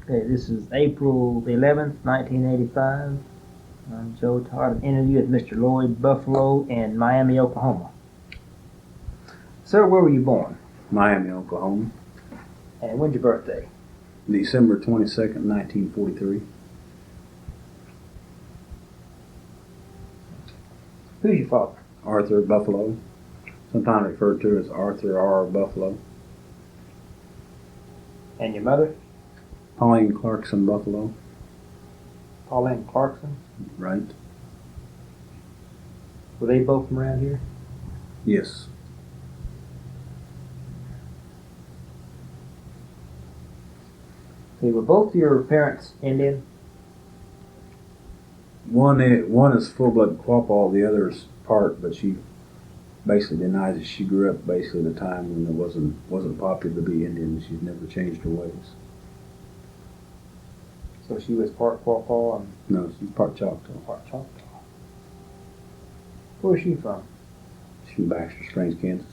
Okay, this is April the 11th, 1985. I'm Joe Todd. An interview with Mr. Lloyd Buffalo in Miami, Oklahoma. Sir, where were you born? Miami, Oklahoma. And when's your birthday? December 22nd, 1943. Who's your father? Arthur Buffalo, sometimes referred to as Arthur R. Buffalo. And your mother? Pauline Clarkson Buffalo. Pauline Clarkson? Right. Were they both from around here? Yes. Okay, were both your parents Indian? One is full-blood Quapaw, the other is part, but she basically denies that she grew up basically at a time when it wasn't popular to be Indian. She's never changed her ways. So she was part Quapaw and No, she's part Choctaw. part Choctaw. Where's she from? She's from Baxter Springs, Kansas.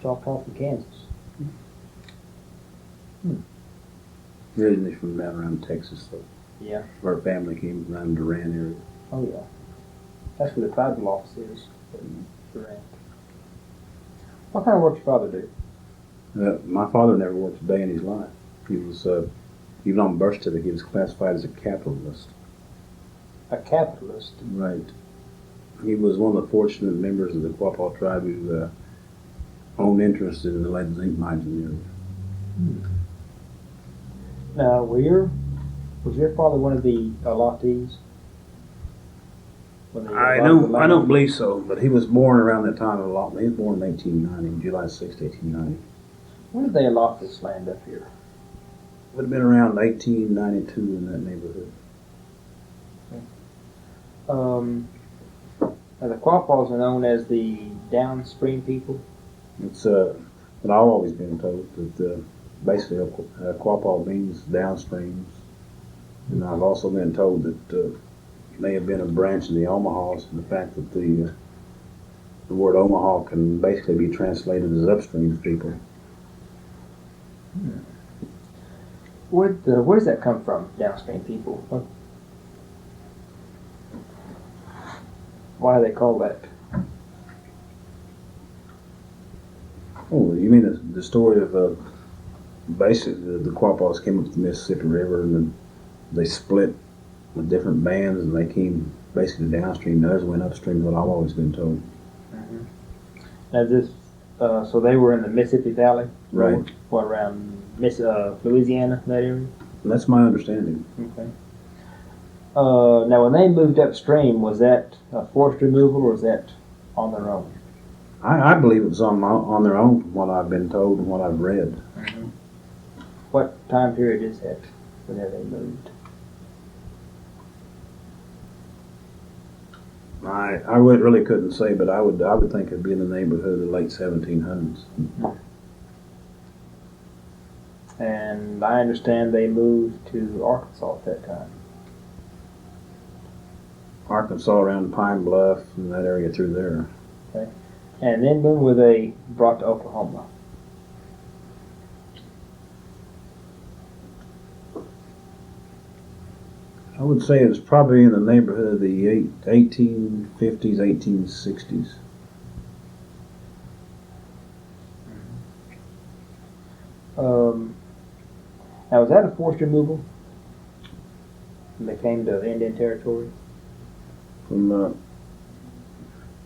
Choctaw from Kansas. Originally from down around Texas, so Yeah. her family came from around Durant area. Oh yeah. That's where the tribal office is. Durant. What kind of work your father do? My father never worked a day in his life. He was, even on birth certificate, he was classified as a capitalist. A capitalist. Right. He was one of the fortunate members of the Quapaw tribe who owned interest in the lead zinc mines in the area. Now, was your father one of the allottees? When they I allotted the land? don't believe so, but he was born around that time of allotment. He was born in 1890, July 6, 1890. When did they allot this land up here? Would have been around 1892 in that neighborhood. Now the Quapaws are known as the downstream people. It's what I've always been told, that basically Quapaw means downstreams. And I've also been told that may have been a branch of the Omahas, and the fact that the word Omaha can basically be translated as upstream people. Where does that come from, downstream people? Why do they call that? Oh, you mean the story of basically the Quapaws came up the Mississippi River and then they split with different bands and they came basically downstream. The others went upstream, what I've always been told. Now so they were in the Mississippi Valley? Right. What, around Louisiana, that area? That's my understanding. Okay. Now, when they moved upstream, was that a forced removal or was that on their own? I believe it was on their own, from what I've been told and what I've read. What time period is that whenever they moved? I really couldn't say, but I would think it'd be in the neighborhood of the late 1700s. And I understand they moved to Arkansas at that time. Arkansas, around Pine Bluff and that area through there. Okay. And then when were they brought to Oklahoma? I would say it was probably in the neighborhood of the 1850s, 1860s. Now, was that a forced removal when they came to Indian Territory? From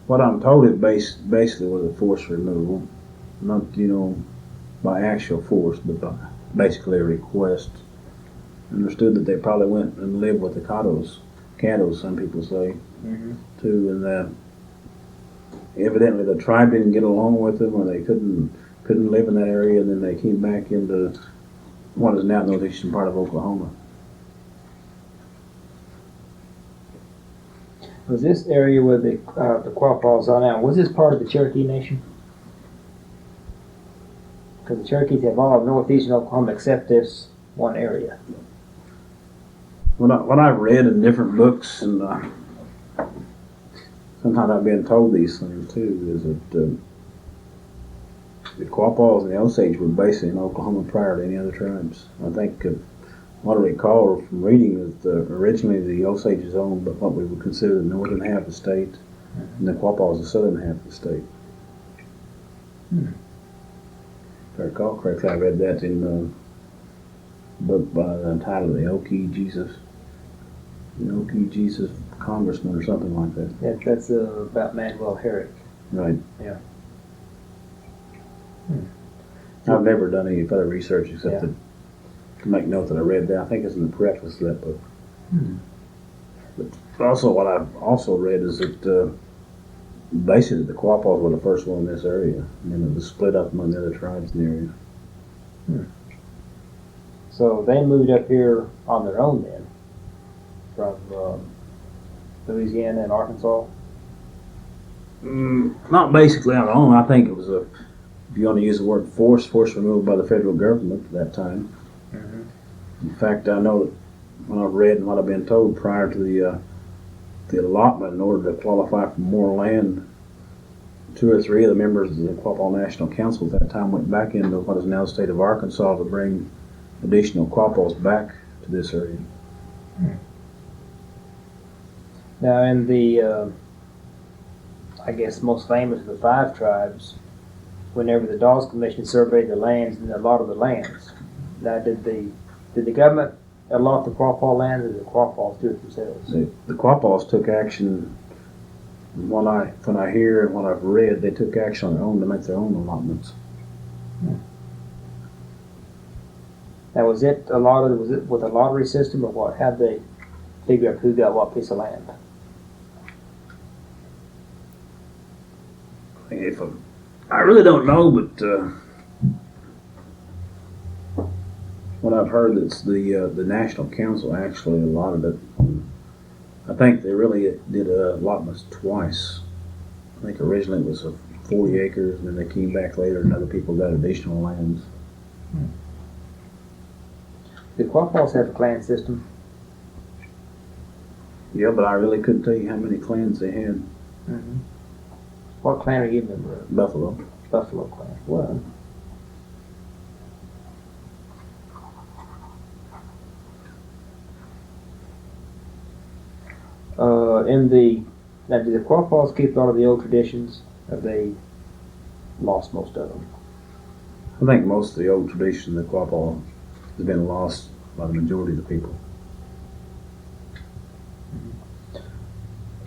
what I'm told, it basically was a forced removal. Not, by actual force, but by basically a request. Understood that they probably went and lived with the Caddos, some people say, too, and evidently the tribe didn't get along with them, or they couldn't live in that area, and then they came back into what is now the northeastern part of Oklahoma. Was this area where the Quapaws are now, was this part of the Cherokee Nation? Because the Cherokees have all of northeastern Oklahoma except this one area. What I've read in different books, and sometimes I've been told these things too, is that the Quapaws and the Osage were based in Oklahoma prior to any other tribes. I think what I recall from reading is originally the Osages owned but what we would consider the northern half of the state, and the Quapaws the southern half of the state. If I recall correctly, I read that in a book entitled The Okie Jesus Congressman or something like that. That's about Manuel Herrick. Right. Yeah. I've never done any further research except to make note that I read that. I think it's in the preface to that book. But also, what I've also read is that basically the Quapaws were the first one in this area, and it was split up among the other tribes in the area. So they moved up here on their own then, from Louisiana and Arkansas? Not basically on their own. I think it was if you want to use the word force removed by the federal government at that time. In fact, I know that when I've read and what I've been told prior to the allotment, in order to qualify for more land, 2 or 3 of the members of the Quapaw National Council at that time went back into what is now the state of Arkansas to bring additional Quapaws back to this area. Now, in the, I guess most famous of the 5 tribes, whenever the Dawes Commission surveyed the lands and a lot of the lands, now did the government allot the Quapaw lands, or did the Quapaws do it themselves? The Quapaws took action. When I hear and what I've read, they took action on their own to make their own allotments. Now, was it with a lottery system, or what? How'd they figure out who got what piece of land? I really don't know, but what I've heard is the National Council actually allotted it. I think they really did allotments twice. I think originally it was 40 acres, and then they came back later and other people got additional lands. Did Quapaws have a clan system? Yeah, but I really couldn't tell you how many clans they had. What clan are you a member of? Buffalo. Buffalo clan. Well, now, did the Quapaws keep a lot of the old traditions? Have they lost most of them? I think most of the old tradition of the Quapaw has been lost by the majority of the people.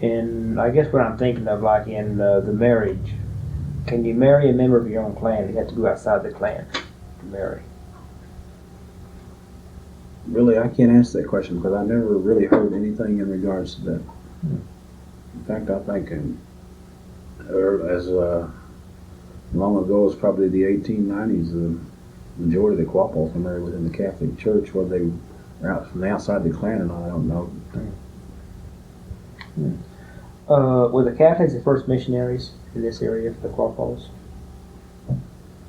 And I guess what I'm thinking of, like in the marriage, can you marry a member of your own clan? You have to go outside the clan to marry. Really, I can't answer that question because I never really heard anything in regards to that. In fact, I think as long ago as probably the 1890s, the majority of the Quapaws were married within the Catholic Church. Whether they were out from outside the clan or not, I don't know. Were the Catholics the first missionaries in this area for the Quapaws?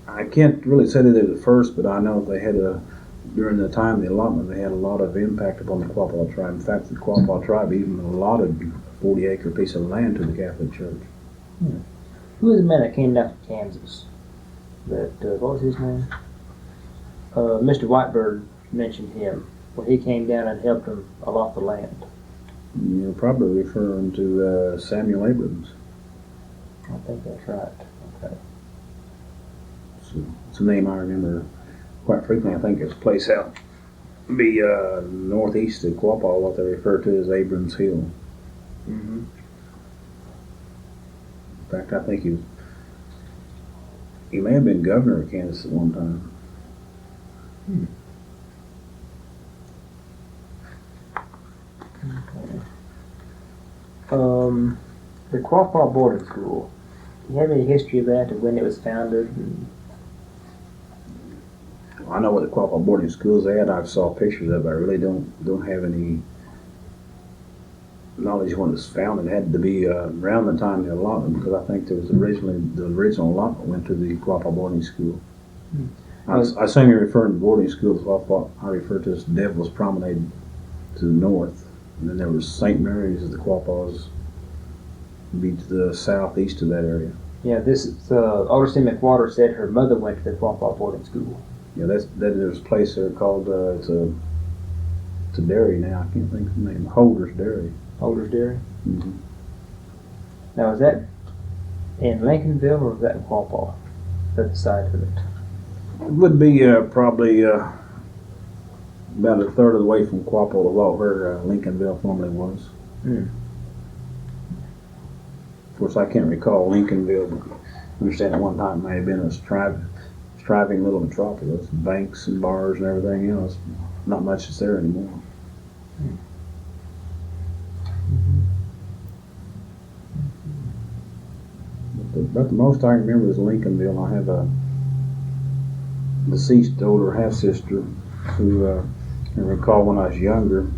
I can't really say that they were the first, but I know they had during the time of the allotment, they had a lot of impact upon the Quapaw tribe. In fact, the Quapaw tribe even allotted a 40-acre piece of land to the Catholic Church. Who was the man that came down from Kansas? What was his name? Mr. Whitebird mentioned him when he came down and helped him allot the land. You're probably referring to Samuel Abrams. I think that's right. Okay. It's a name I remember quite frequently. I think it's a place out northeast of Quapaw, what they refer to as Abrams Hill. In fact, I think he may have been governor of Kansas at one time. The Quapaw boarding school. Do you have any history of that, of when it was founded? I know what the Quapaw boarding schools had. I saw pictures of it. I really don't have any knowledge when it was founded. It had to be around the time of the allotment, because I think there was the original allotment went to the Quapaw boarding school. I assume you're referring to boarding schools. What I refer to as Devil's Promenade to the north, and then there was St. Mary's of the Quapaws, be to the southeast of that area. Yeah, this is, Alderson McWater said her mother went to the Quapaw boarding school. Yeah, there's a place there called, it's a dairy now, I can't think of the name, Holder's Dairy. Holder's Dairy? Mm-hmm. Now, is that in Lincolnville or is that in Quapaw? That side of it? It would be probably about a third of the way from Quapaw to where Lincolnville formerly was. Hmm. Of course, I can't recall Lincolnville, but I understand at one time it may have been a striving little metropolis, banks and bars and everything else. Not much is there anymore. But the most I can remember is Lincolnville. I have a deceased older half-sister who I recall when I was younger.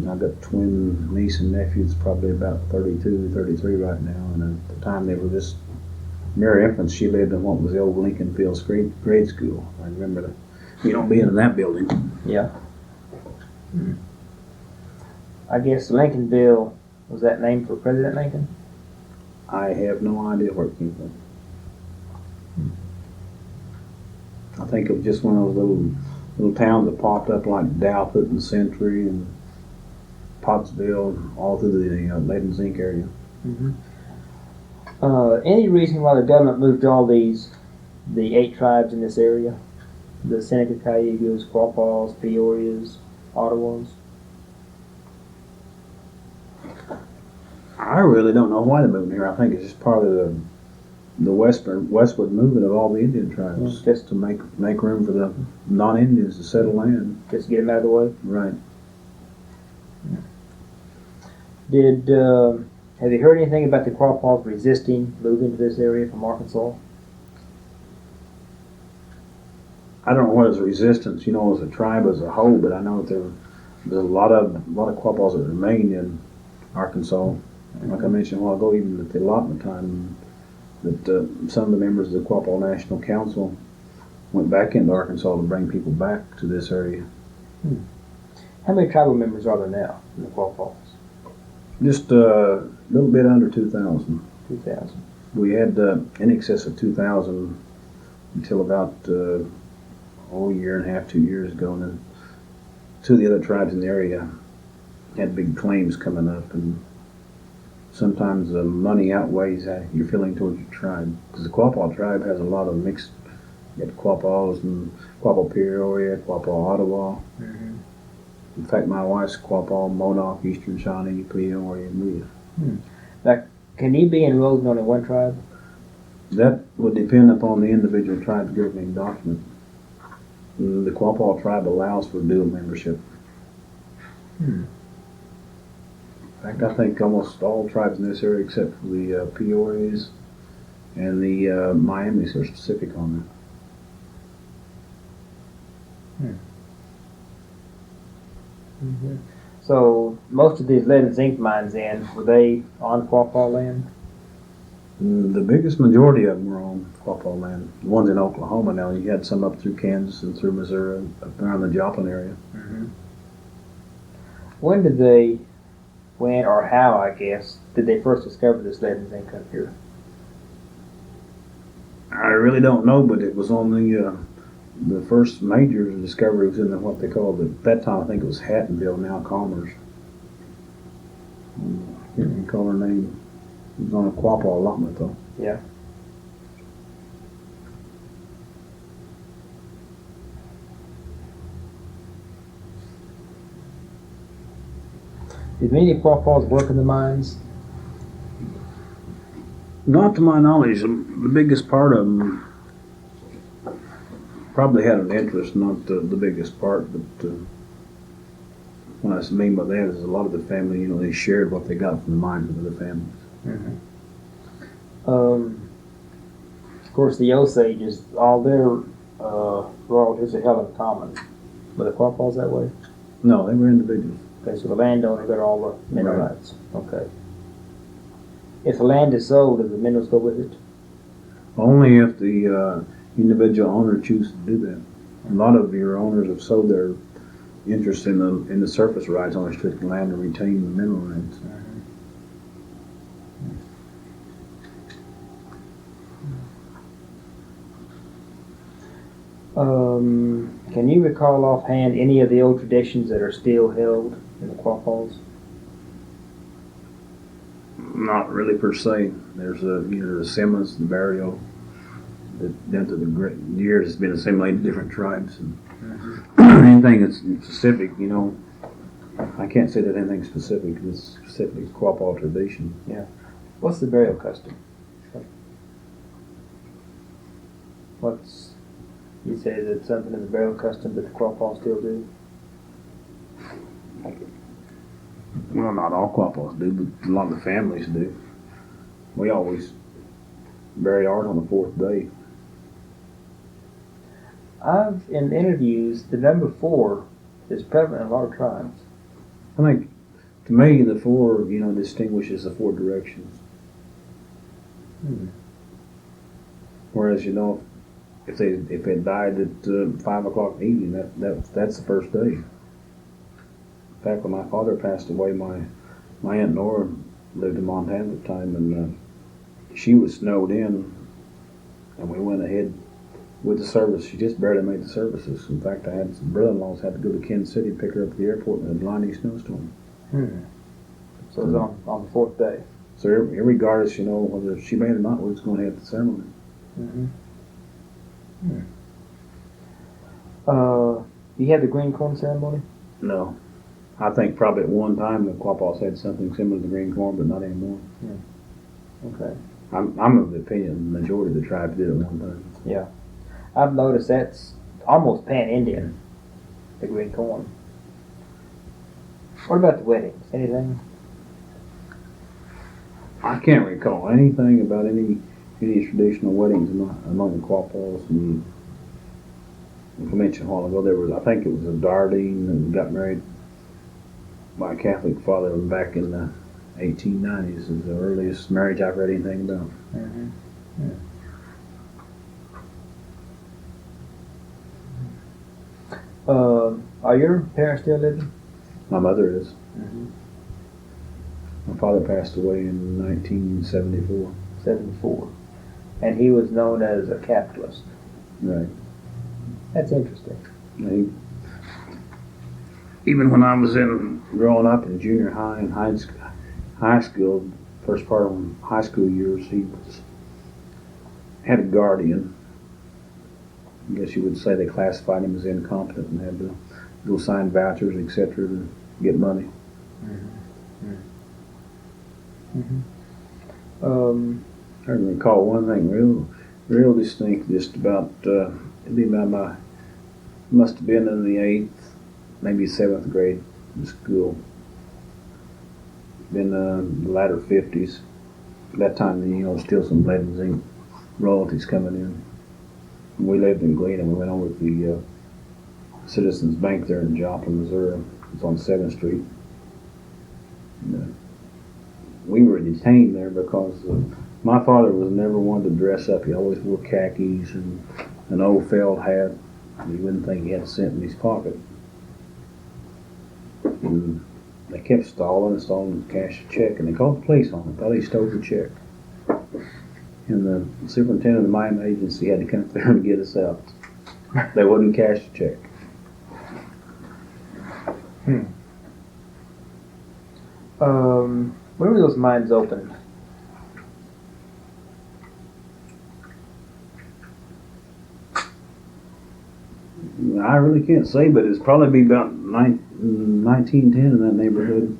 I've got twin niece and nephews, probably about 32, 33 right now, and at the time they were just mere infants. She lived in what was the old Lincoln Fields grade school. I remember being in that building. Yeah. Hmm. I guess Lincolnville, was that named for President Lincoln? I have no idea where it came from. I think it was just one of those little towns that popped up like Dalpit and Century and Pottsville, all through the lead and zinc area. Mm-hmm. Any reason why the government moved the 8 tribes in this area? The Seneca, Cayugas, Quapaws, Peorias, Ottawas? I really don't know why they moved here. I think it's just part of the westward movement of all the Indian tribes, just to make room for the non-Indians to settle land. Just to get them out of the way? Right. Have you heard anything about the Crawfalls resisting moving to this area from Arkansas? I don't know what is resistance, as a tribe as a whole, but I know that there's a lot of Quapaws that remain in Arkansas. Like I mentioned a while ago, even at the allotment time, that some of the members of the Quapaw National Council went back into Arkansas to bring people back to this area. How many tribal members are there now in the Quapaws? Just a little bit under 2,000. 2,000. We had in excess of 2,000 until about a year and a half, 2 years ago. And then 2 of the other tribes in the area had big claims coming up, and sometimes the money outweighs your feeling towards your tribe. Because the Quapaw tribe has a lot of mixed, you got Quapaws and Quapaw Peoria, Quapaw Ottawa. Mm-hmm. In fact, my wife's Quapaw, Modoc, Eastern Shawnee, Peoria, and Leah. Now, can you be enrolled in only one tribe? That would depend upon the individual tribe's governing document. The Quapaw tribe allows for dual membership. In fact, I think almost all tribes in this area, except for the Peorias and the Miamis, are specific on that. Mm-hmm. So most of these lead and zinc mines were they on Quapaw land? The biggest majority of them were on Quapaw land. The ones in Oklahoma now, you had some up through Kansas and through Missouri, up around the Joplin area. Mm-hmm. When or how, I guess, did they first discover this lead and zinc up here? I really don't know, but it was on the first major discovery was in what they called, at that time I think it was Hattonville, now Commerce. I can't recall her name. It was on a Quapaw allotment though. Yeah. Did many Quapaws work in the mines? Not to my knowledge. The biggest part of them probably had an interest, not the biggest part, but what I mean by that is a lot of the family, they shared what they got from the mines with other families. Mm-hmm. Of course, the Osages, all their royalties are held in common. Were the Quapaws that way? No, they were individuals. Okay, so the landowner got all the mineral rights. Okay. If the land is sold, does the minerals go with it? Only if the individual owner chooses to do that. A lot of your owners have sold their interest in the surface rights on restricted land to retain the mineral rights. Can you recall offhand any of the old traditions that are still held in the Quapalls? Not really per se. There's the Simmons, the burial. Down to the years, it's been assimilated to different tribes. And anything that's specific, I can't say that anything specific. It's specifically Quapaw tradition. Yeah. What's the burial custom? You say that something in the burial custom that the Quapaw still do? Well, not all Quapaws do, but a lot of the families do. We always bury ours on the 4th day. In interviews, the number 4 is prevalent in a lot of tribes. I think, to me, the 4, distinguishes the 4 directions. Whereas, if they died at 5 o'clock in the evening, that's the first day. In fact, when my father passed away, my Aunt Nora lived in Montana at the time, and she was snowed in, and we went ahead with the service. She just barely made the services. In fact, I had some brother-in-laws had to go to Kansas City, pick her up at the airport in a blinding snowstorm. So it was on the 4th day. So regardless, whether she made it or not, we was going to have the ceremony. You had the green corn ceremony? No. I think probably at one time the Quapaws had something similar to the green corn, but not anymore. Okay. I'm of the opinion the majority of the tribes did it one time. Yeah. I've noticed that's almost pan-Indian, the green corn. What about the weddings? Anything? I can't recall anything about any traditional weddings among the Quapaws. And like I mentioned a while ago, I think it was a Dardine that got married by a Catholic father back in the 1890s. Is the earliest marriage I've read anything about. Are your parents still living? My mother is. My father passed away in 1974. 74. And he was known as a capitalist. Right. That's interesting. Even when I was growing up in junior high and high school, first part of high school years, he had a guardian. I guess you would say they classified him as incompetent and had to go sign vouchers, etc., to get money. I can recall one thing real distinct, just about, must have been in the 8th, maybe 7th grade in school. Been the latter 50s. At that time, still some lead and zinc royalties coming in. And we lived in Glen, and we went over to the Citizens Bank there in Joplin, Missouri. It's on 7th Street. And, we were detained there because my father was never one to dress up. He always wore khakis and an old felt hat. You wouldn't think he had a cent in his pocket. And they kept stalling to cash a check, and they called the police on him. Thought he stole the check. And the superintendent of the mine agency had to come up there and get us out. They wouldn't cash the check. When were those mines opened? I really can't say, but it's probably be about 1910 in that neighborhood.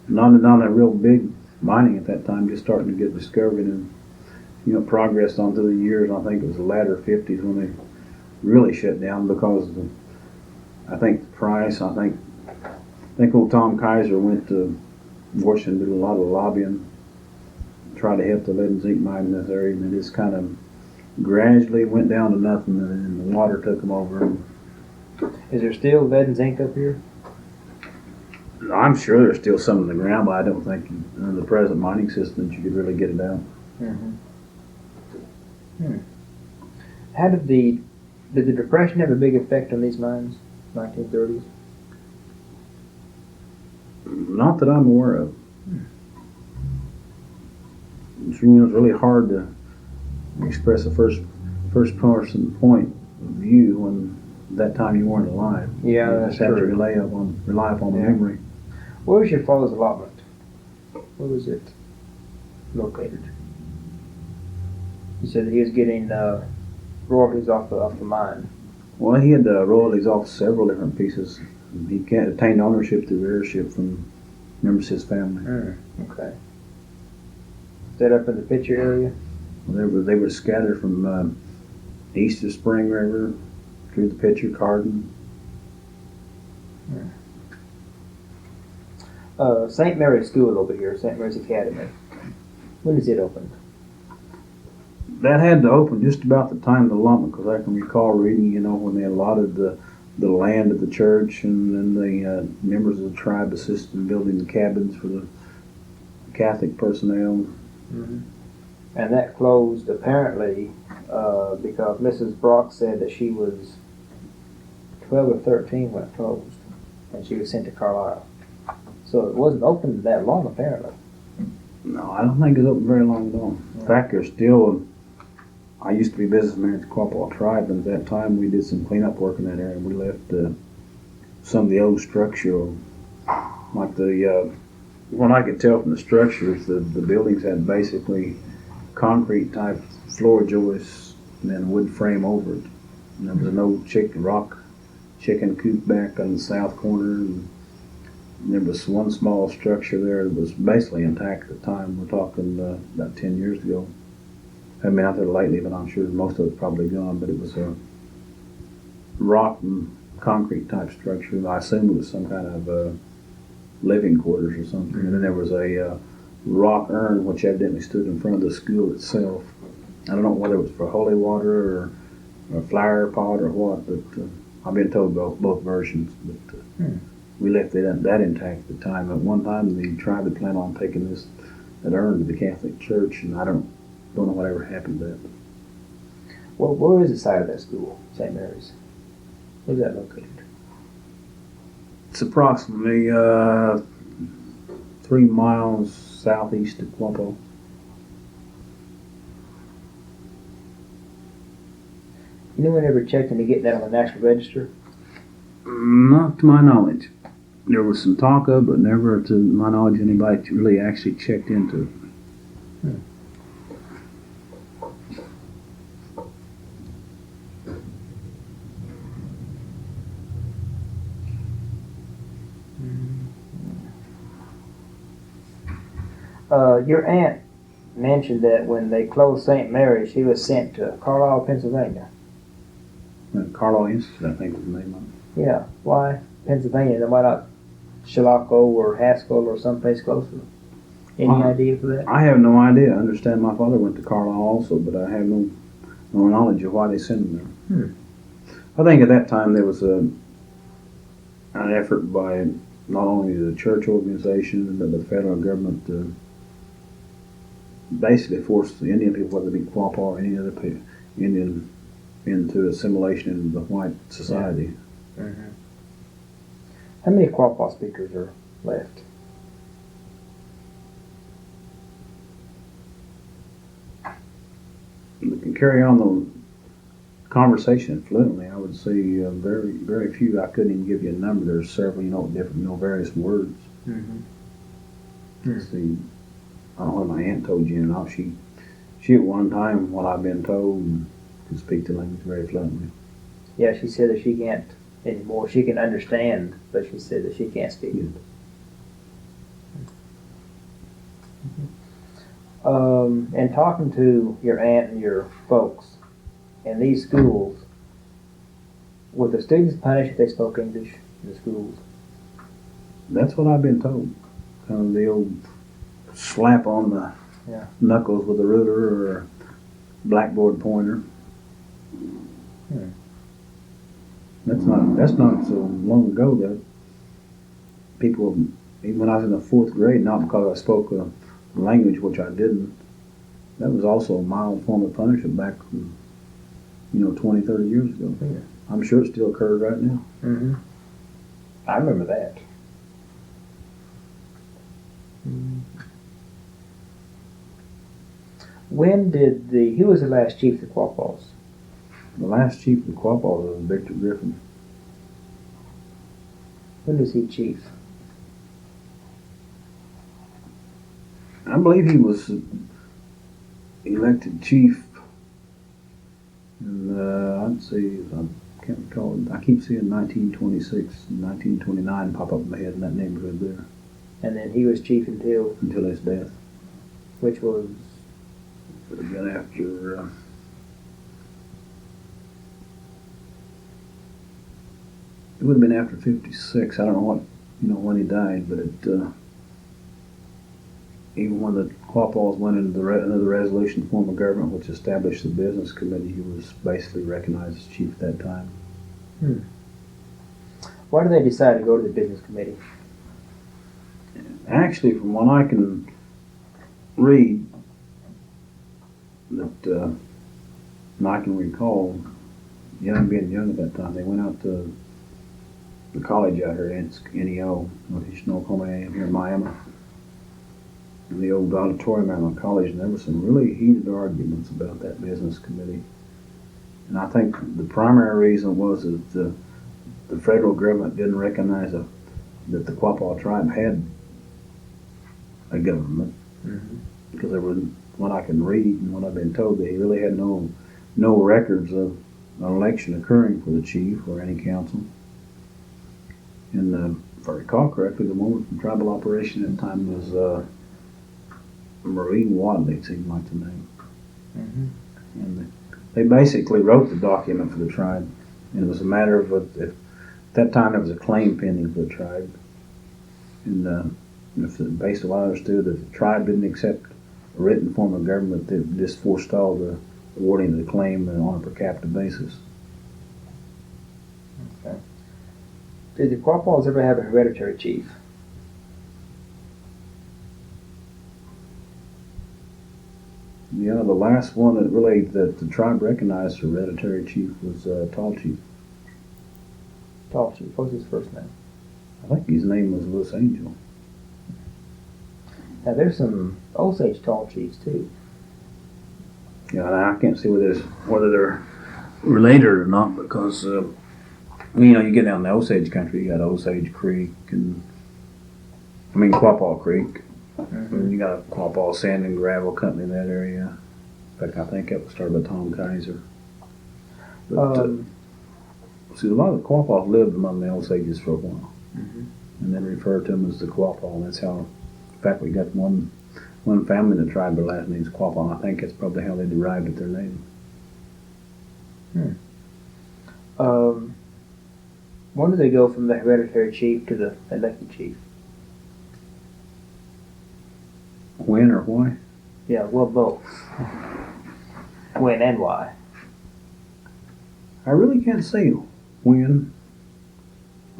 Not a real big mining at that time, just starting to get discovered and progressed on through the years. I think it was the latter 50s when they really shut down because I think the price. I think old Tom Kaiser went to Washington, did a lot of lobbying, tried to help the lead and zinc mine in this area, and it just kind of gradually went down to nothing, and then the water took them over. Is there still lead and zinc up here? I'm sure there's still some in the ground, but I don't think in the present mining system that you could really get it out. How did the Depression have a big effect on these mines, 1930s? Not that I'm aware of. It's really hard to express a first person point view when that time you weren't alive. Yeah, You that's just have to true. rely upon the Yeah. memory. Where was your father's allotment? Where was it located? You said that he was getting royalties off the mine. Well, he had royalties off several different pieces. He obtained ownership through heirship from members of his family. Okay. Is that up in the picture area? They were scattered from east of Spring River through the Pitcher, Carden. St. Mary's School over here, St. Mary's Academy. When is it opened? That had to open just about the time of the allotment, because I can recall reading, when they allotted the land of the church, and then the members of the tribe assisted in building the cabins for the Catholic personnel. Mm-hmm. And that closed apparently because Mrs. Brock said that she was 12 or 13 when it closed, and she was sent to Carlisle. So it wasn't open that long apparently. No, I don't think it was open very long at all. In fact, there's still. I used to be businessman at the Quapaw tribe, and at that time we did some cleanup work in that area. We left some of the old structure, like what I could tell from the structures, the buildings had basically concrete type floor joists and then wood frame over it. And there was an old chicken coop back on the south corner, and there was one small structure there that was basically intact at the time. We're talking about 10 years ago. I haven't been out there lately, but I'm sure most of it's probably gone. But it was a rock and concrete type structure. I assume it was some kind of living quarters or something. And then there was a rock urn which evidently stood in front of the school itself. I don't know whether it was for holy water or a flower pot or what, but I've been told both versions. But we left that intact at the time. At one time, the tribe had planned on taking that urn to the Catholic Church, and I don't know whatever happened to that. Well, where is the site of that school, St. Mary's? Where's that located? It's approximately 3 miles southeast of Quapaw. Anyone ever checked into getting that on the National Register? Not to my knowledge. There was some talk of, but never, to my knowledge, anybody really actually checked into it. Your aunt mentioned that when they closed St. Mary's, she was sent to Carlisle, Pennsylvania. Carlisle Institute, I think was the name of it. Yeah. Why Pennsylvania? Then why not Chilocco or Haskell or someplace closer? Any idea for that? I have no idea. I understand my father went to Carlisle also, but I have no knowledge of why they sent him there. I think at that time there was an effort by not only the church organization but the federal government to basically force the Indian people, whether it be Quapaw or any other Indian, into assimilation into the white society. Yeah. Mm-hmm. How many Quapaw speakers are left? We can carry on the conversation fluently. I would say very, very few. I couldn't even give you a number. There's several, different, various words. Mm-hmm. Let's see. I don't know what my aunt told you or not. She at one time, what I've been told, could speak the language very fluently. Yeah, she said that she can't anymore. She can understand, but she said that she can't speak it. And talking to your aunt and your folks in these schools, would the students punished if they spoke English in the schools? That's what I've been told. Kind of the old slap on the knuckles with a ruler or a blackboard pointer. That's not so long ago that people, even when I was in the 4th grade, not because I spoke a language which I didn't, that was also a mild form of punishment back from, 20, 30 years ago. Yeah. I'm sure it still occurs right now. Mm-hmm. I remember that. When did who was the last chief of the Quapaws? The last chief of the Quapaw was Victor Griffin. When was he chief? I believe he was elected chief. And I'd say, I can't recall, I keep seeing 1926 and 1929 pop up in my head in that neighborhood there. And then he was chief until His death. which was Would have been after, it would have been after 56. I don't know when he died, but even when the Quapaws went into another resolution form of government which established the business committee, he was basically recognized as chief at that time. Why did they decide to go to the business committee? Actually, from what I can read, that and I can recall, being young at that time, they went out to the college out here at NEO, Northeastern Oklahoma A&M here in Miami, in the old auditorium out on college, and there were some really heated arguments about that business committee. And I think the primary reason was that the federal government didn't recognize that the Quapaw tribe had a government, because there was, what I can read and what I've been told, that he really had no records of an election occurring for the chief or any council. And if I recall correctly, the woman from tribal operation at the time was Maureen Wadley, it seemed like the name. And they basically wrote the document for the tribe, and it was a matter of at that time there was a claim pending for the tribe, and based on what I understood, if the tribe didn't accept a written form of government, they just forestalled the awarding of the claim on a per capita basis. Okay. Did the Quapaws ever have a hereditary chief? Yeah, the last one that the tribe recognized hereditary chief was Tall Chief. Tall chief. What was his first name? I think his name was Louis Angel. Now there's some Osage tall chiefs too. Yeah, and I can't see whether they're related or not, because you get down the Osage country, you got Osage Creek Quapaw Creek. And you got a Quapaw Sand and Gravel Company in that area. In fact, I think it was started by Tom Kaiser. But see, a lot of the Quapaws lived among the Osages for a while, and then referred to them as the Quapaw. And that's how, in fact, we got one family in the tribe, their last name's Quapaw, and I think that's probably how they derived at their name. When did they go from the hereditary chief to the elected chief? When or why? Yeah, well, both. When and why? I really can't say when.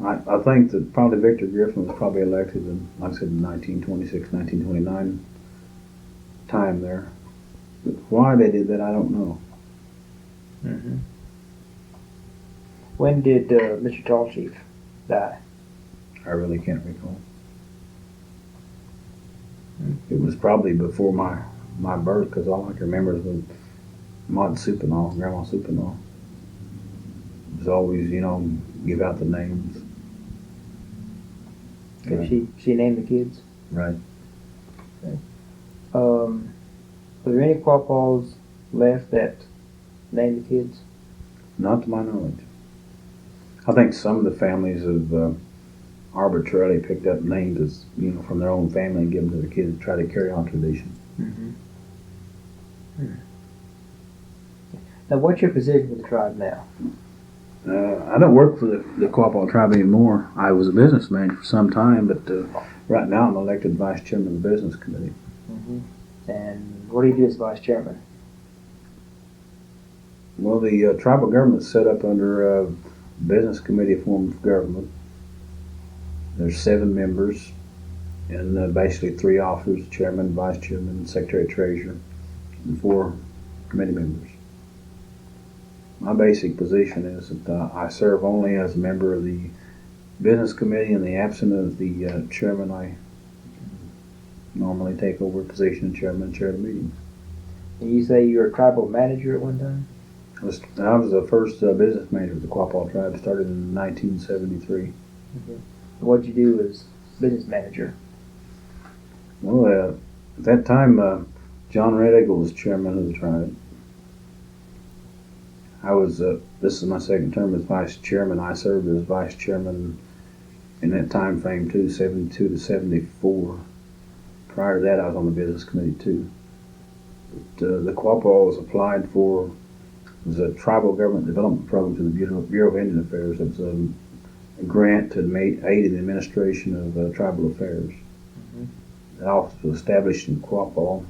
I think that probably Victor Griffin was probably elected in, like I said, in 1926, 1929 time there. But why they did that, I don't know. When did Mr. Tall Chief die? I really can't recall. It was probably before my birth, because all I can remember is when Maud Supinall, Grandma Supinall, was always, give out the names. Okay. She named the kids? Right. Okay. Are there any Quapaws left that named the kids? Not to my knowledge. I think some of the families have arbitrarily picked up names as, from their own family and given to their kids to try to carry on tradition. Now, what's your position with the tribe now? I don't work for the Quapaw tribe anymore. I was a businessman for some time, but right now I'm elected vice chairman of the business committee. And what do you do as vice chairman? Well, the tribal government is set up under a business committee form of government. There's 7 members, and basically 3 officers: chairman, vice chairman, secretary, treasurer, and 4 committee members. My basic position is that I serve only as a member of the business committee. In the absence of the chairman, I normally take over a position of chairman and chair the meetings. And you say you were a tribal manager at one time? I was the first business manager of the Quapaw tribe. Started in 1973. What'd you do as business manager? Well, at that time, John Red Eagle was chairman of the tribe. I was, this is my second term as vice chairman. I served as vice chairman in that time frame too, 72 to 74. Prior to that, I was on the business committee too. But, the Quapaws applied for, it was a tribal government development program to the Bureau of Indian Affairs. It was a grant to aid in the administration of tribal affairs. The office was established in Quapaw.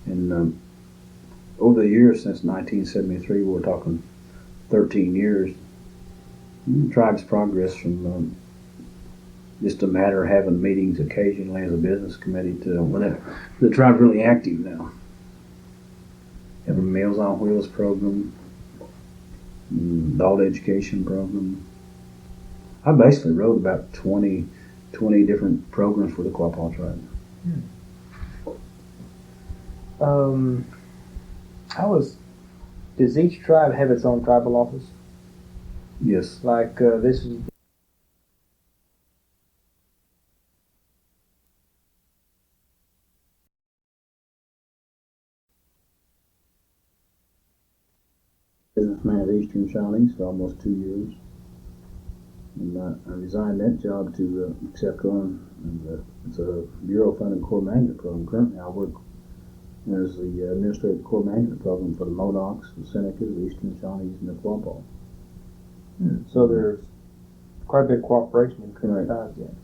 And over the years since 1973, we're talking 13 years, the tribe's progress from just a matter of having meetings occasionally as a business committee to when the tribe's really active now. Have a Meals on Wheels program, adult education program. I basically wrote about 20 different programs for the Quapaw tribe. Does each tribe have its own tribal office? Yes. Like this is. Businessman at Eastern Shawnees for almost 2 years. And I resigned that job to accept on, it's a Bureau funded Corps Management program. Currently I work as the administrative Corps Management program for the Modocs, the Senecas, the Eastern Shawnees, and the Quapaw. So there's quite a bit of cooperation in current times yet.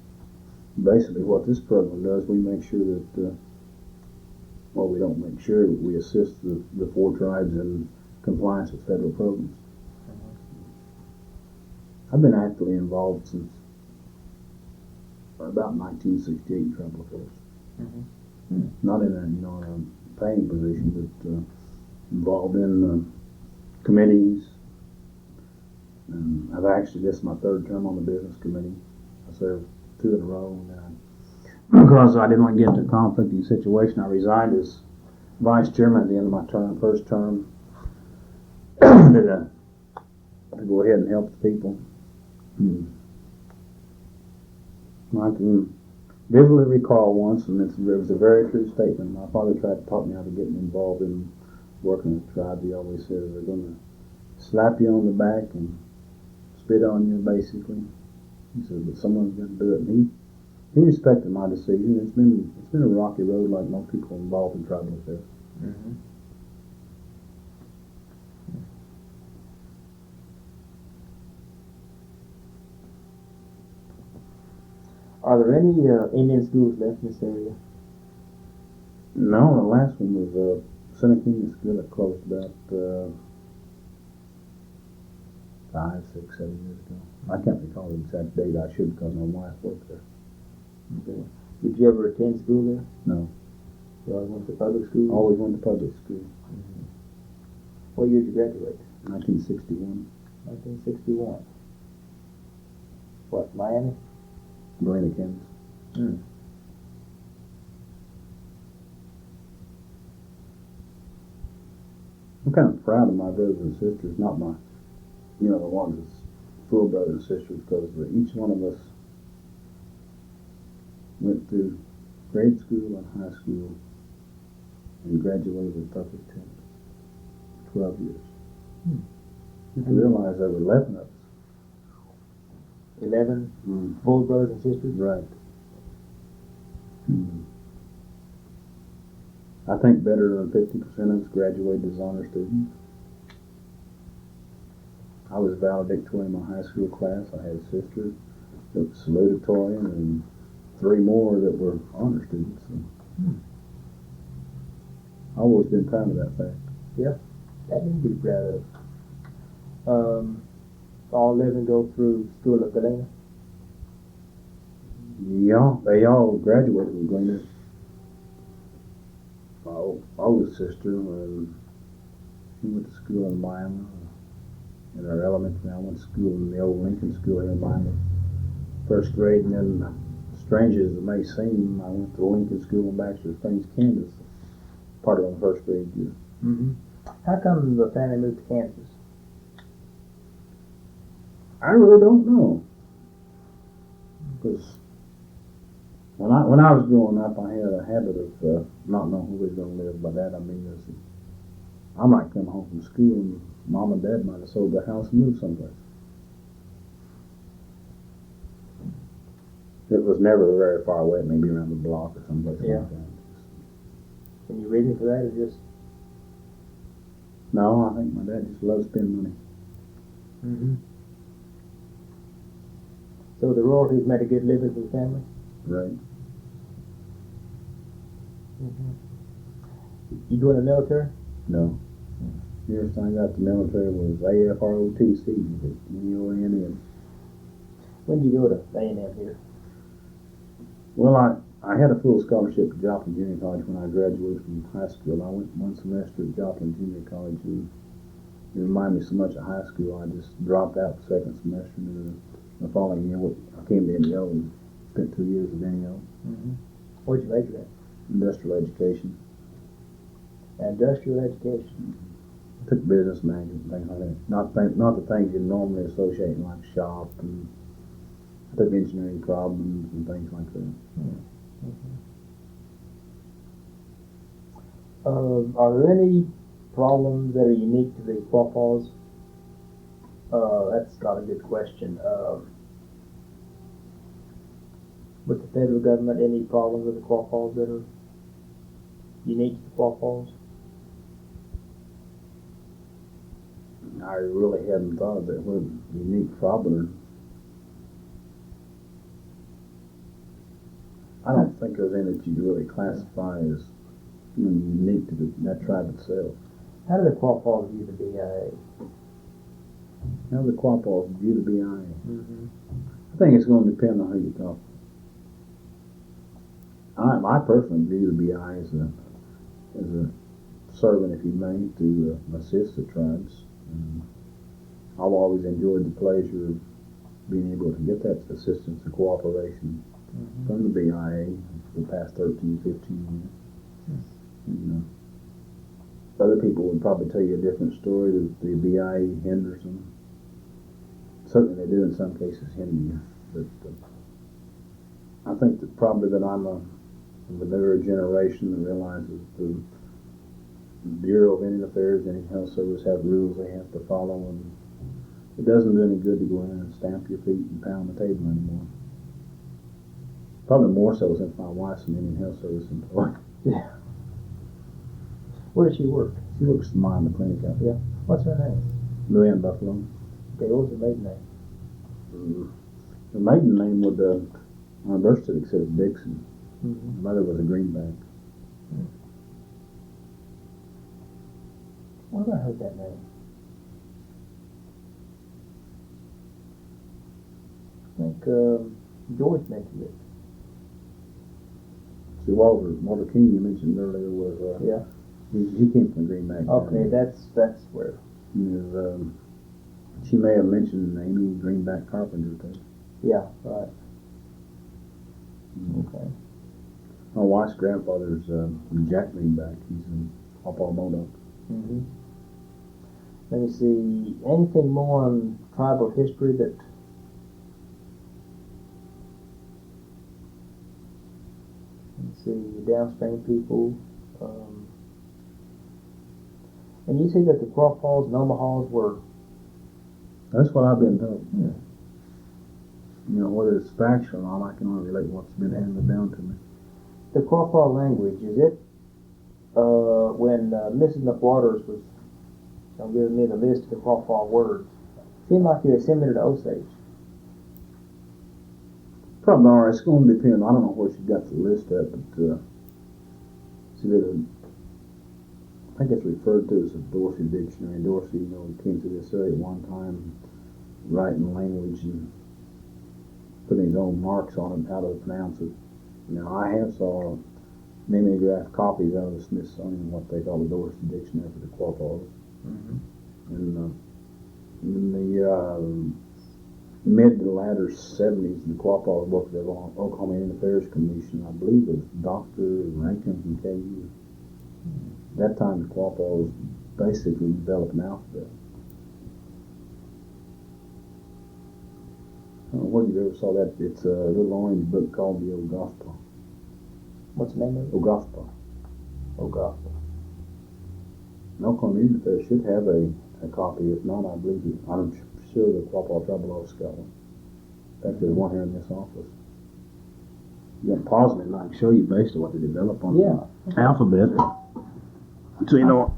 Basically what this program does, we make sure that, well, we don't make sure, we assist the 4 tribes in compliance with federal programs. I've been actively involved since about 1968 in tribal affairs. Not in a paying position, but involved in committees. And I've actually, this is my 3rd term on the business committee. I served 2 in a row. And because I didn't want to get into a conflicting situation, I resigned as vice chairman at the end of my first term to go ahead and help the people. I can vividly recall once, and it was a very true statement. My father tried to taught me how to get involved in working with the tribe. He always said, they're going to slap you on the back and spit on you, basically. He said, but someone's got to do it. And he respected my decision. It's been a rocky road, like most people involved in tribal affairs. Are there any Indian schools left in this area? No, the last one was Seneca Indian School that closed about 5, 6, 7 years ago. I can't recall the exact date. I should because my wife worked there. Okay. Did you ever attend school there? No. You always went to public school? Always went to public school. What year did you graduate? 1961. 1961. What, Miami? Galena, Kansas. I'm kind of proud of my brothers and sisters, not my, the ones that's full brothers and sisters, because each one of us went through grade school and high school and graduated with perfect 12 years. I realized there were 11 of us. 11 full brothers and sisters? Right. I think better than 50% of us graduated as honor students. I was valedictorian in my high school class. I had a sister that was salutatorian and 3 more that were honor students. I've always been proud of that fact. Yeah, that you can be proud of. All 11 go through school at Galena? Yeah, they all graduated from Galena. My oldest sister, she went to school in Miami. In her elementary, I went to school in the old Lincoln School here in Miami. 1st grade, and then, strange as it may seem, I went to Lincoln School in Baxter Springs, Kansas. Part of my 1st grade year. How come the family moved to Kansas? I really don't know. Because when I was growing up, I had a habit of not knowing who we was going to live. By that I mean, I might come home from school and Mom and Dad might have sold their house and moved someplace. It was never very far away, maybe around the block or someplace like that. Any reason for that, or just? No, I think my dad just loves spending money. Mm-hmm. So the royalties made a good living for the family? Right. Mm-hmm. You go in the military? No. Nearest I got to the military was AFROTC, UNN. When did you go to A&M here? Well, I had a full scholarship to Joplin Junior College when I graduated from high school. I went one semester at Joplin Junior College, and it reminded me so much of high school, I just dropped out the second semester, and the following year I came to NEO and spent 2 years at NEO. Mm-hmm. What'd you major in? Industrial education. Industrial education. I took business management and things like that. Not the things you normally associate in like shop, and I took engineering problems and things like that. Mm-hmm. Are there any problems that are unique to the Quapaws? That's not a good question. With the federal government, any problems with the Quapaws that are unique to the Quapaws? I really hadn't thought of that. What a unique problem. I don't think there's any that you really classify as unique to that tribe itself. How do the Quapaws view the BIA? How do the Quapaws view the BIA? Mm-hmm. I think it's going to depend on who you talk to. I personally view the BIA as a servant, if you may, to assist the tribes. I've always enjoyed the pleasure of being able to get that assistance and cooperation from the BIA for the past 13, 15 years. And, other people would probably tell you a different story, that the BIA hinders them. Certainly they do in some cases hinder you, but I think that probably that I'm of the newer generation that realizes the Bureau of Indian Affairs and Health Service have rules they have to follow, and it doesn't do any good to go in and stamp your feet and pound the table anymore. Probably more so since my wife's an Indian Health Service employee. Yeah. Where does she work? She works at mine, the clinic out there. Yeah. What's her name? Lloyd Buffalo. Okay, what was her maiden name? Her maiden name would, on her birth certificate says Dixon. Mm-hmm. Her mother was a Greenback. Where have I heard that name? I think George mentioned it. See, Walter King you mentioned earlier was, Yeah. he came from Greenback. Okay, that's where. She may have mentioned Amy Greenback Carpenter too. Yeah, right. Okay. My wife's grandfather's Jack Greenback. He's in Quapaw Modoc. Mm-hmm. Let me see. Anything more on tribal history that? Let's see. Downstream people. And you see that the Crawfalls and Omahas were. That's what I've been told. Yeah. Whether it's factual or not, I can only relate what's been handed down to me. The Quapah language, is it? When Mrs. McWaters was giving me the list of the Quapah words, seemed like you assimilated to Osage. Probably all right. It's going to depend. I don't know where she got the list at, but I think it's referred to as a Dorsey Dictionary. Dorsey, came to this area at one time, writing language and putting his own marks on it, how to pronounce it. I have saw mimeographed copies out of the Smithsonian, what they call the Dorsey Dictionary for the Quapaws. Mm-hmm. And in the mid to latter 70s, the Quapaws worked at the Oklahoma Indian Affairs Commission. I believe it was Dr. Rankin from KU. At that time, the Quapaws basically develop an alphabet. I don't know whether you ever saw that. It's a little orange book called the Ogothpa. What's the name of it? Ogothpa. Ogothpa. Oklahoma Music Fair should have a copy. If not, I believe it. I'm sure the Quapaw Tribal Office got one. In fact, there's one here in this office. You can pause it and I can show you basically what they develop on the alphabet. So you know,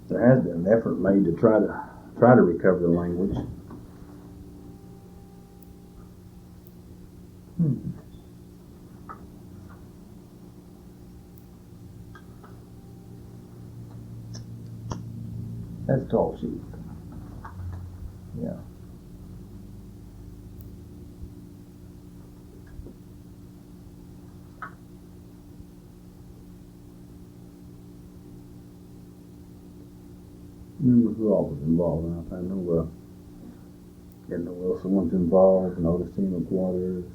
there has been an effort made to try to recover the language. That's tall sheep. Yeah. Remember who all was involved in it. I know Edna Wilson was involved, and Augustine McWaters,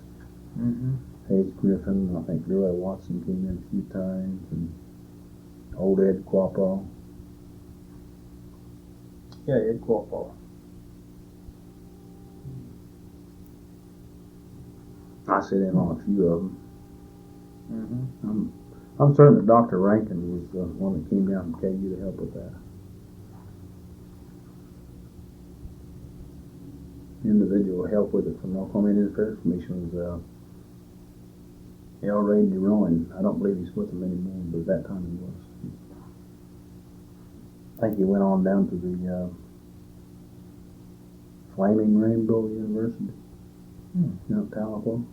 Hayes Griffin, I think Leroy Watson came in a few times, and old Ed Quapaw. Yeah, Ed Quapaw. I sit in on a few of them. I'm certain that Dr. Rankin was the one that came down from KU to help with that. Individual help with it from the Oklahoma Indian Affairs Commission was L. Ray DeRowan. I don't believe he's with them anymore, but at that time he was. I think he went on down to the Flaming Rainbow University in Carlisle.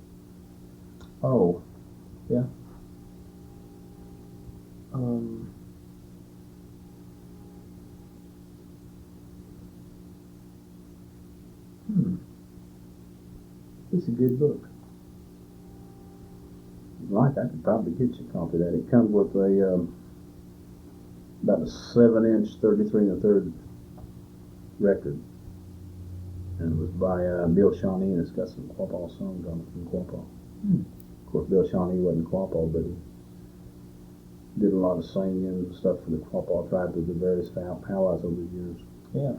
Oh, yeah. It's a good book. Like, I could probably get you a copy of that. It comes with a about a 7-inch 33 1/3 record, and it was by Bill Shawnee, and it's got some Quapaw songs on it from Quapaw. Of course, Bill Shawnee wasn't Quapaw, but he did a lot of singing and stuff for the Quapaw tribe with the various powwows over the years. Yeah.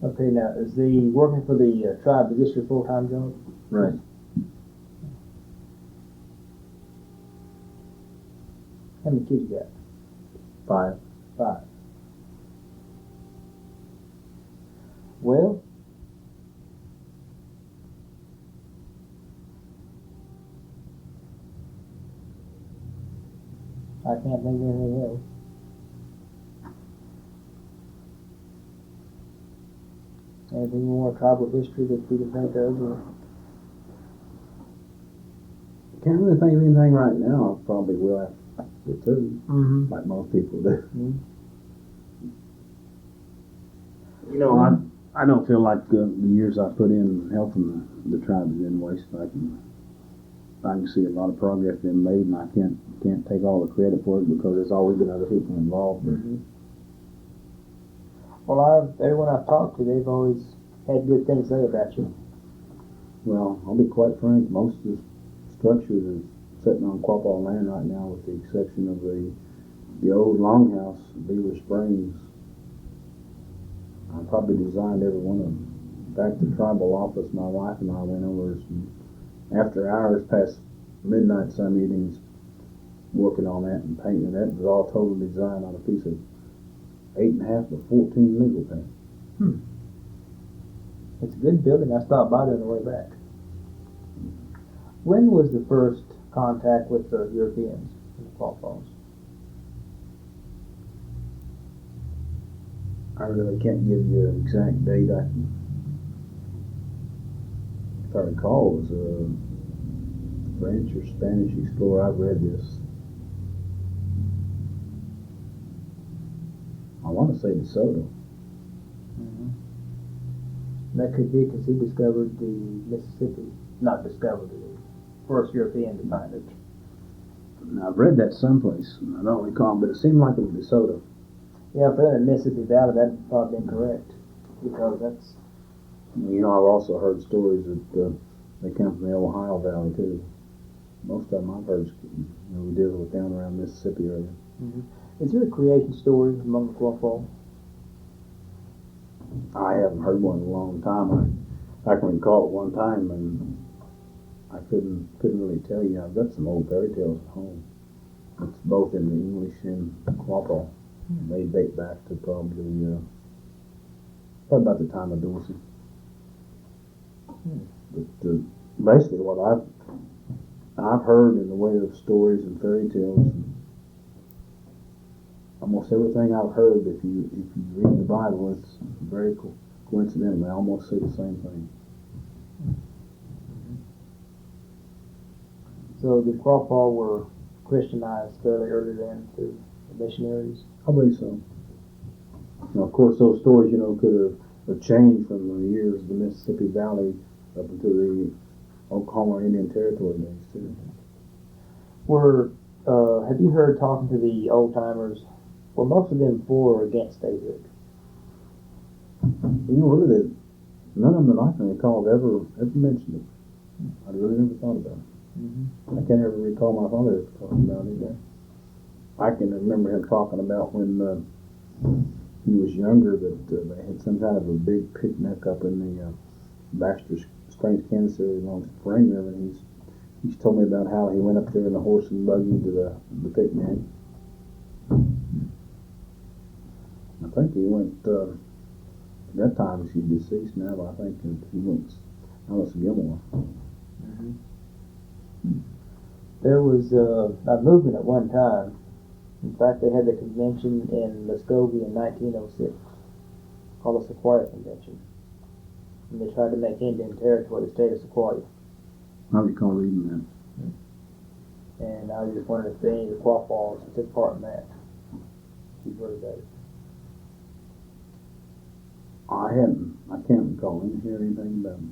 Okay, now, is the working for the tribe, is this your full-time job? Right. How many kids you got? 5. 5. Well, I can't think of anything else. Anything more tribal history that we can think of? Or? Can't really think of anything right now. I probably will after 2, like most people do. You know, I don't feel like the years I put in helping the tribe has been wasted. I can see a lot of progress being made, and I can't take all the credit for it because there's always been other people involved. Well, everyone I've talked to, they've always had good things to say about you. Well, I'll be quite frank. Most of the structures are sitting on Quapaw land right now, with the exception of the old longhouse, Beaver Springs. I probably designed every one of them. Back to the tribal office, my wife and I went over some after hours past midnight some evenings working on that and painting it. That was all total design on a piece of 8.5 by 14 legal pad. It's a good building. I stopped by there on the way back. When was the first contact with the Europeans in the Crawfalls? I really can't give you an exact date. If I recall, it was a French or Spanish explorer. I've read this. I want to say DeSoto. That could be because he discovered the Mississippi. Not discovered it. First European to find it. Now, I've read that someplace. I don't recall, but it seemed like it was DeSoto. Yeah, if they're in the Mississippi Valley, that'd probably be incorrect, because that's, You know, I've also heard stories that they come from the Ohio Valley too. Most of them I've heard, we deal with down around Mississippi area. is there a creation story among the Quapaw? I haven't heard one in a long time. I can recall it one time, and I couldn't really tell you. I've got some old fairy tales at home. It's both in the English and Quapaw. They date back to probably about the time of Dorsey. But basically, what I've heard in the way of stories and fairy tales, almost everything I've heard, if you read the Bible, it's very coincidental. They almost say the same thing. So the Quapaw were Christianized fairly early then through the missionaries? I believe so. Now, of course, those stories, could have changed from the years of the Mississippi Valley up into the Oklahoma Indian Territory days too. Have you heard, talking to the old timers, were most of them for or against statehood? Really, none of them that I can recall have ever mentioned it. I really never thought about it. I can't ever recall my father ever talking about it either. I can remember him talking about when he was younger that they had some kind of a big picnic up in the Baxter Springs, Kansas area along Spring River, and he's told me about how he went up there in the horse and buggy to the picnic. I think he went, at that time he's deceased now, but I think he went Alice Gilmore. There was a movement at one time. In fact, they had the convention in Muskogee in 1906 called the Sequoia Convention. And they tried to make Indian Territory the state of Sequoia. I recall reading that. And I was just wondering if any of the Quapaws took part in that. You've heard about it. I can't recall anything about it.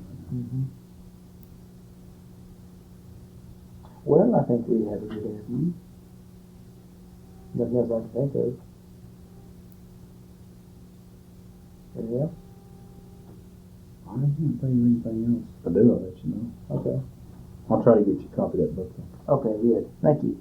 Well, I think we have a good interview. Nothing else I can think of. Anything else? I can't think of anything else. If I do, I'll let you know. Okay. I'll try to get you a copy of that book. Okay, good. Thank you.